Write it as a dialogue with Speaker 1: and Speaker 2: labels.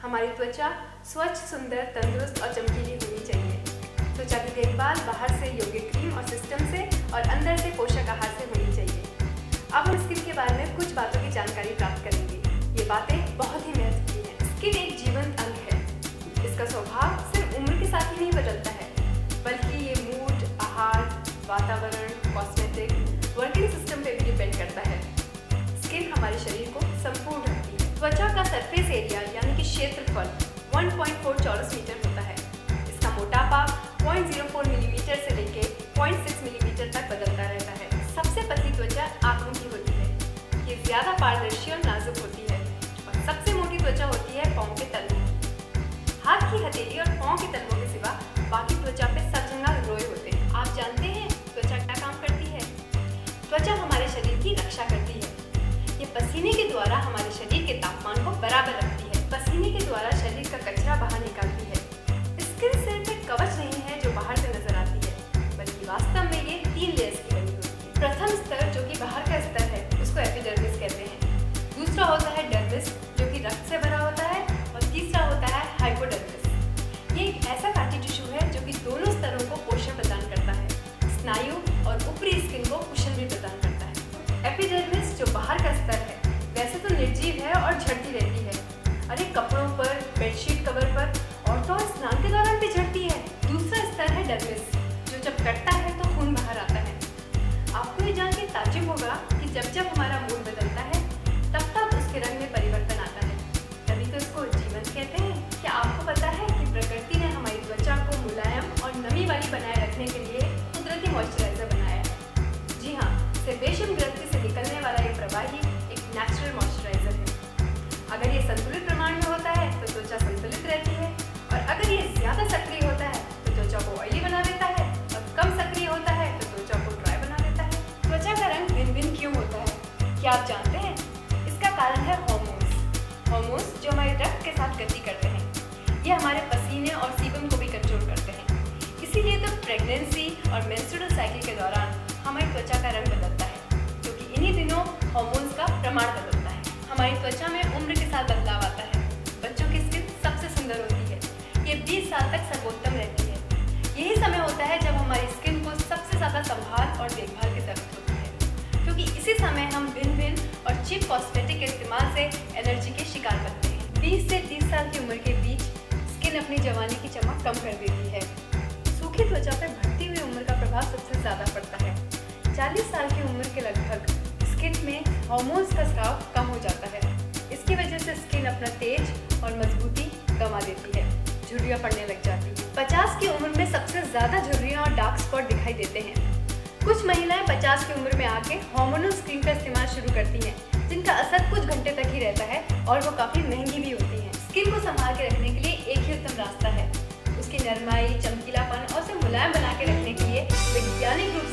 Speaker 1: हमारी त्वचा स्वच्छ, सुंदर, तंदुरुस्त और चमकीली होनी चाहिए। त्वचा की देखभाल बाहर से योग्य क्रीम और सिस्टम से और अंदर से पोषक आहार से होनी चाहिए। अब हम स्किन के बारे में कुछ बातों की जानकारी प्राप्त करेंगे। ये बातें बहुत ही महत्वपूर्ण हैं। स्किन एक जीवंत अंग है। इसका स्वभाव सिर्फ उम्र के साथ ही नहीं बदलता है, बल्कि ये मूड, आहार, वातावरण, कॉस्मेटिक, वर्किंग सिस्टम पे भी डिपेंड करता है। स्किन हमारे शरीर को संपूर्ण रखती है। त्वचा का सरफेस एरिया यानी कि क्षेत्रफल 1.4 चौरस मीटर होता है। इसका मोटापा 0.04 मिलीमीटर से लेकर 0.6 मिलीमीटर तक बदलता रहता है। सबसे पतली त्वचा आंखों की होती है। ये ज्यादा पारदर्शी और नाजुक होती है। और सबसे मोटी त्वचा होती है पाँव के तलवों की। हाथ की हथेली और पाँव के तलवों के सिवा बाकी त्वचा पे सजंगा रोए होते हैं। आप जानते हैं त्वचा क्या काम करती है? त्वचा हमारे शरीर की रक्षा करती है। ये पसीने के द्वारा हमारे शरीर के तापमान को बराबर रखती है। पसीने के द्वारा शरीर का कचरा बाहर निकालती है। स्किन सिर्फ एक कवच नहीं है जो बाहर से नजर आती है, बल्कि वास्तव में ये 3 लेयर्स की बनी होती है। प्रथम स्तर जो कि बाहर का स्तर है उसको एपिडर्मिस कहते हैं। दूसरा होता है डर्मिस जो कि रक्त से भरा होता है और तीसरा होता है हाइपोडर्मिस। ये एक ऐसा काटी टिश्यू है जो कि दोनों स्तरों को पोषण प्रदान करता है। स्नायु और ऊपरी स्किन को पोषण भी प्रदान करता है। एपिडर्मिस जो बाहर का स्तर है वैसे तो निर्जीव है और झड़ती रहती है। अरे कपड़ों पर, बेडशीट कवर पर और तो स्नान के दौरान भी झड़ती है। दूसरा स्तर है डर्मिस जो जब कटता है तो खून बाहर आता है। आपको ये जान के ताज्जुब होगा कि जब हमारा मूड बदलता है तब उसके रंग में परिवर्तन आता है। तभी तो इसको जीवंत कहते हैं। क्या आपको पता है कि प्रकृति ने हमारी त्वचा को मुलायम और नमी वाली बनाए रखने के लिए कुदरती मॉइस्चराइजर बनाया है? जी हाँ, सेबेशियम ग्रंथि से निकलने वाला ये प्रवाही एक नेचुरल मॉइस्चराइजर है। अगर ये संतुलित प्रमाण में होता है तो त्वचा संतुलित रहती है, और अगर ये ज्यादा सक्रिय होता है तो त्वचा को ऑयली बना देता है, और कम सक्रिय होता है तो त्वचा को ड्राई बना देता है। त्वचा का रंग भिन्न भिन्न क्यों होता है, क्या आप जानते हैं? इसका कारण है हार्मोन्स जो हमारे रक्त के साथ गति करते हैं। ये हमारे पसीने और सीबम को भी कंट्रोल करते हैं। इसीलिए तो प्रेगनेंसी और मेंस्ट्रुअल साइकिल के दौरान हमारी त्वचा का रंग बदलता है, क्योंकि इन्हीं दिनों हार्मोन्स का प्रमाण बदलता है। हमारी त्वचा में उम्र के साथ बदलाव आता है। बच्चों की स्किन सबसे सुंदर होती है। ये 20 साल तक सर्वोत्तम रहती है। यही समय होता है जब हमारी स्किन को सबसे ज्यादा संभाल और देखभाल की जरूरत होती है, क्योंकि इसी समय हम भिन्न और चीप कॉस्मेटिक के इस्तेमाल से एलर्जी के शिकार बनते हैं। 20 से 30 साल की उम्र के बीच स्किन अपनी जवानी की चमक कम कर देती है। सूखी त्वचा पर बढ़ती हुई उम्र का प्रभाव सबसे ज्यादा पड़ता है। 40 साल की उम्र के लगभग स्किन में हार्मोन्स का स्राव कम हो जाता है। इसकी वजह से स्किन अपना तेज और मजबूती गंवा देती है, झुर्रियां पड़ने लग जाती है। 50 की उम्र में सबसे ज्यादा झुर्रियां और डार्क स्पॉट दिखाई देते हैं। कुछ महिलाएं 50 की उम्र में आके हार्मोनल क्रीम का इस्तेमाल शुरू करती हैं, जिनका असर कुछ घंटे तक ही रहता है और वो काफी महंगी भी होती हैं। स्किन को संभाल के रखने के लिए एक ही उत्तम रास्ता है, उसकी नरमाई, चमकीलापन और उसे मुलायम बना के रखने के लिए वैज्ञानिक रूप